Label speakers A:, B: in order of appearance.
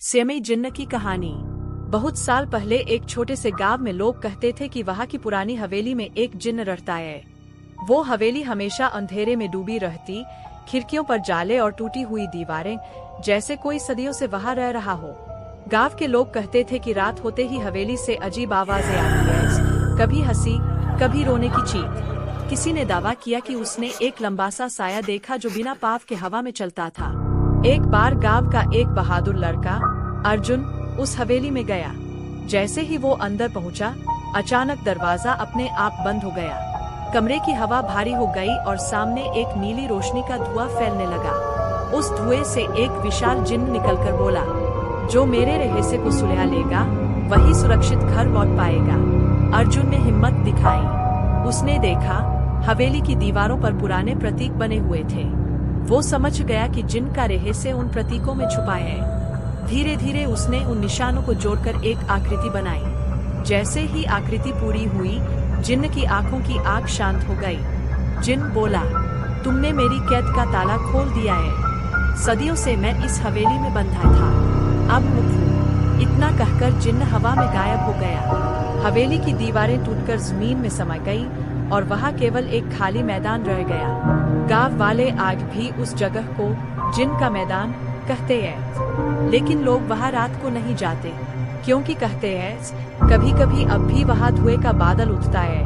A: स्यमी जिन्न की कहानी। बहुत साल पहले एक छोटे से गांव में लोग कहते थे कि वहाँ की पुरानी हवेली में एक जिन्न रहता है। वो हवेली हमेशा अंधेरे में डूबी रहती, खिड़कियों पर जाले और टूटी हुई दीवारें, जैसे कोई सदियों से वहाँ रह रहा हो। गांव के लोग कहते थे कि रात होते ही हवेली से अजीब आवाजें आती है, कभी हंसी, कभी रोने की चीख। किसी ने दावा किया कि उसने एक लंबा सा साया देखा जो बिना पाँव के हवा में चलता था। एक बार गांव का एक बहादुर लड़का अर्जुन उस हवेली में गया। जैसे ही वो अंदर पहुंचा, अचानक दरवाजा अपने आप बंद हो गया। कमरे की हवा भारी हो गई और सामने एक नीली रोशनी का धुआं फैलने लगा। उस धुएं से एक विशाल जिन्न निकलकर बोला, जो मेरे रहस्य को सुलझा लेगा वही सुरक्षित घर लौट पाएगा। अर्जुन ने हिम्मत दिखाई। उसने देखा, हवेली की दीवारों पर पुराने प्रतीक बने हुए थे। वो समझ गया कि जिन्न का रहस्य उन प्रतीकों में छुपा है। धीरे धीरे उसने उन निशानों को जोड़कर एक आकृति बनाई। जैसे ही आकृति पूरी हुई, जिन्न की आंखों की आग शांत हो गई। जिन्न बोला, तुमने मेरी कैद का ताला खोल दिया है। सदियों से मैं इस हवेली में बंधा था, अब मुक्त हूँ। इतना कहकर जिन्न हवा में गायब हो गया। हवेली की दीवारें टूटकर जमीन में समा गई और वहाँ केवल एक खाली मैदान रह गया। गांव वाले आज भी उस जगह को जिन्न का मैदान कहते हैं, लेकिन लोग वहाँ रात को नहीं जाते, क्योंकि कहते हैं कभी कभी अब भी वहाँ धुएं का बादल उठता है।